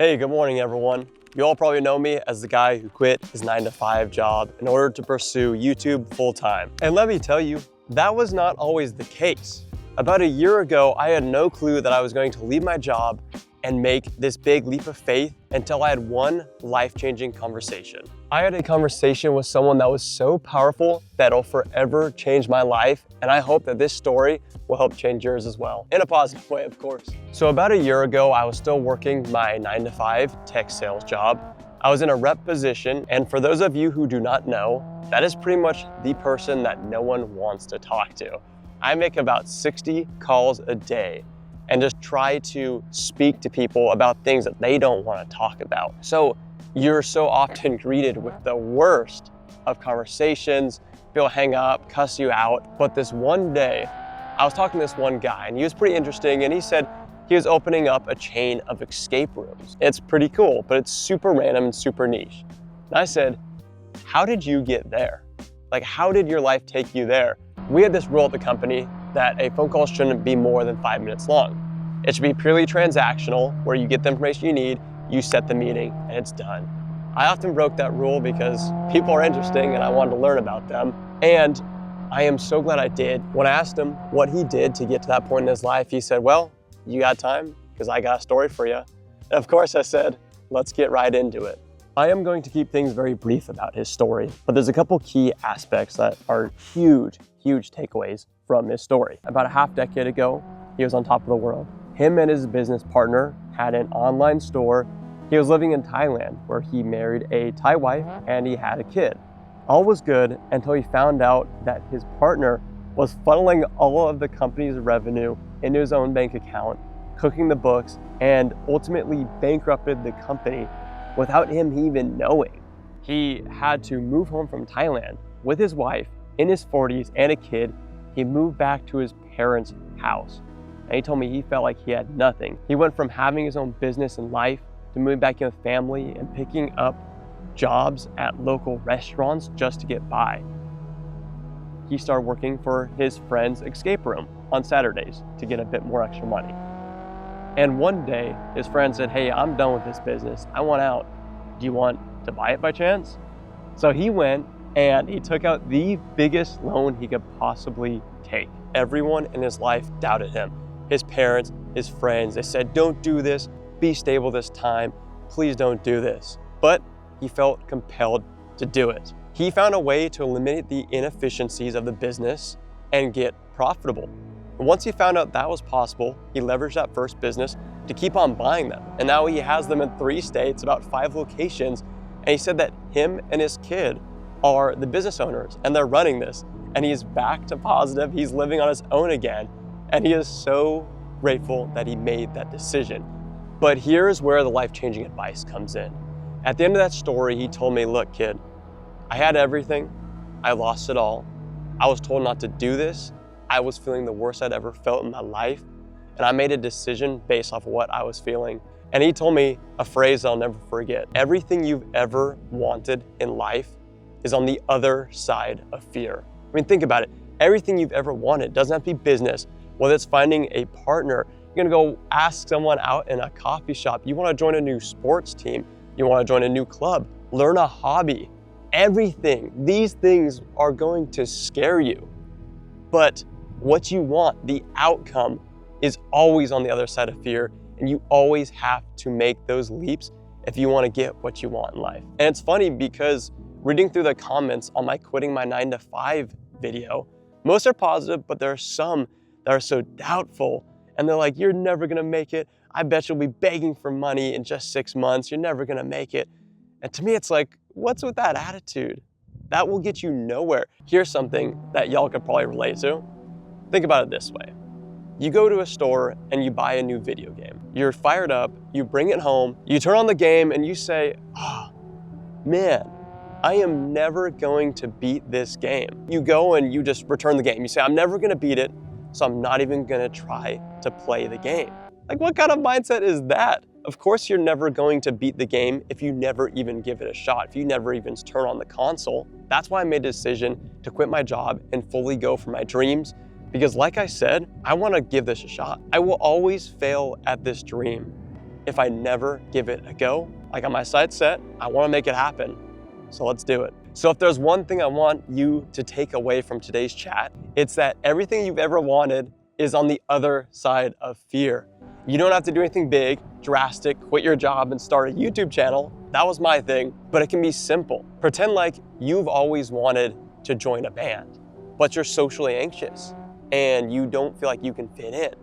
Hey, good morning, everyone. You all probably know me as the guy who quit his 9-to-5 job in order to pursue YouTube full-time. And let me tell you, that was not always the case. About a year ago, I had no clue that I was going to leave my job and make this big leap of faith until I had one life-changing conversation. I had a conversation with someone that was so powerful that it'll forever change my life, and I hope that this story will help change yours as well, in a positive way, of course. So about a year ago, I was still working my 9-to-5 tech sales job. I was in a rep position, and for those of you who do not know, that is pretty much the person that no one wants to talk to. I make about 60 calls a day and just try to speak to people about things that they don't want to talk about. So you're so often greeted with the worst of conversations. People hang up, cuss you out. But this one day, I was talking to this one guy and he was pretty interesting, and he said he was opening up a chain of escape rooms. It's pretty cool, but it's super random and super niche. And I said, how did you get there? Like, how did your life take you there? We had this rule at the company that a phone call shouldn't be more than 5 minutes long. It should be purely transactional, where you get the information you need, you set the meeting, and it's done. I often broke that rule because people are interesting and I wanted to learn about them. And I am so glad I did. When I asked him what he did to get to that point in his life, he said, well, you got time? Because I got a story for you. And of course I said, let's get right into it. I am going to keep things very brief about his story, but there's a couple key aspects that are huge takeaways from his story. About a half decade ago, he was on top of the world. Him and his business partner had an online store. He was living in Thailand, where he married a Thai wife and he had a kid. All was good until he found out that his partner was funneling all of the company's revenue into his own bank account, cooking the books, and ultimately bankrupted the company without him even knowing. He had to move home from Thailand with his wife in his 40s and a kid. He moved back to his parents' house. And he told me he felt like he had nothing. He went from having his own business and life to moving back in with family and picking up jobs at local restaurants just to get by. He started working for his friend's escape room on Saturdays to get a bit more extra money. And one day, his friend said, hey, I'm done with this business. I want out. Do you want to buy it by chance? So he went and he took out the biggest loan he could possibly take. Everyone in his life doubted him. His parents, his friends, they said, don't do this, be stable this time, please don't do this. But he felt compelled to do it. He found a way to eliminate the inefficiencies of the business and get profitable. And once he found out that was possible, he leveraged that first business to keep on buying them. And now he has them in 3 states, about 5 locations. And he said that him and his kid are the business owners and they're running this. And he's back to positive. He's living on his own again. And he is so grateful that he made that decision. But here's where the life-changing advice comes in. At the end of that story, he told me, look, kid, I had everything. I lost it all. I was told not to do this. I was feeling the worst I'd ever felt in my life. And I made a decision based off of what I was feeling. And he told me a phrase I'll never forget. Everything you've ever wanted in life is on the other side of fear. I mean, think about it. Everything you've ever wanted doesn't have to be business, whether it's finding a partner. You're gonna go ask someone out in a coffee shop. You wanna join a new sports team. You wanna join a new club, learn a hobby. Everything, these things are going to scare you. But what you want, the outcome, is always on the other side of fear. And you always have to make those leaps if you wanna get what you want in life. And it's funny because reading through the comments on my quitting my 9-to-5 video, most are positive, but there are some that are so doubtful. And they're like, you're never gonna make it. I bet you'll be begging for money in just 6 months. You're never gonna make it. And to me, it's like, what's with that attitude? That will get you nowhere. Here's something that y'all could probably relate to. Think about it this way. You go to a store and you buy a new video game. You're fired up, you bring it home, you turn on the game and you say, oh, man, I am never going to beat this game. You go and you just return the game. You say, I'm never gonna beat it, so I'm not even gonna try to play the game. Like, what kind of mindset is that? Of course you're never going to beat the game if you never even give it a shot, if you never even turn on the console. That's why I made a decision to quit my job and fully go for my dreams, because like I said, I wanna give this a shot. I will always fail at this dream, if I never give it a go. I got my sights set, I wanna make it happen, so let's do it. So if there's one thing I want you to take away from today's chat, it's that everything you've ever wanted is on the other side of fear. You don't have to do anything big, drastic, quit your job and start a YouTube channel. That was my thing, but it can be simple. Pretend like you've always wanted to join a band, but you're socially anxious and you don't feel like you can fit in.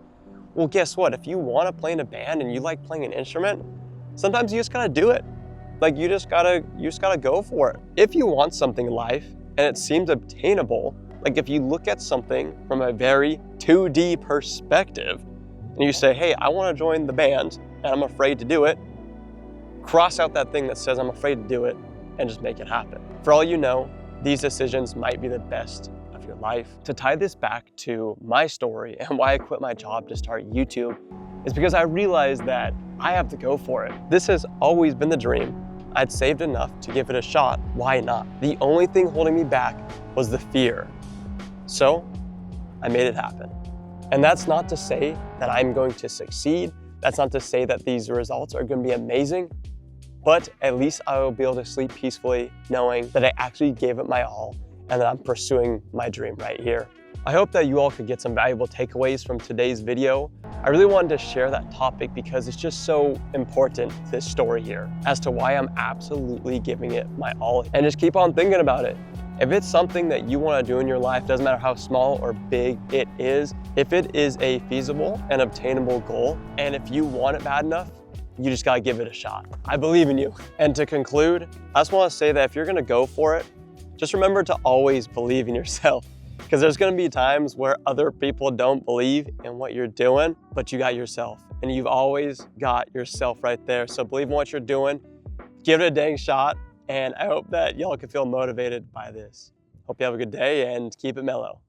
Well, guess what? If you want to play in a band and you like playing an instrument, sometimes you just gotta do it. Like you just gotta go for it. If you want something in life and it seems obtainable, like if you look at something from a very 2D perspective and you say, hey, I want to join the band and I'm afraid to do it, cross out that thing that says I'm afraid to do it and just make it happen. For all you know, these decisions might be the best of your life. To tie this back to my story and why I quit my job to start YouTube is because I realized that I have to go for it. This has always been the dream. I'd saved enough to give it a shot. Why not? The only thing holding me back was the fear. So I made it happen. And that's not to say that I'm going to succeed. That's not to say that these results are going to be amazing, but at least I will be able to sleep peacefully knowing that I actually gave it my all and that I'm pursuing my dream right here. I hope that you all could get some valuable takeaways from today's video. I really wanted to share that topic because it's just so important, this story here, as to why I'm absolutely giving it my all. And just keep on thinking about it. If it's something that you want to do in your life, doesn't matter how small or big it is, if it is a feasible and obtainable goal, and if you want it bad enough, you just gotta give it a shot. I believe in you. And to conclude, I just want to say that if you're gonna go for it, just remember to always believe in yourself. Because there's gonna be times where other people don't believe in what you're doing, but you got yourself. And you've always got yourself right there. So believe in what you're doing, give it a dang shot, and I hope that y'all can feel motivated by this. Hope you have a good day and keep it mellow.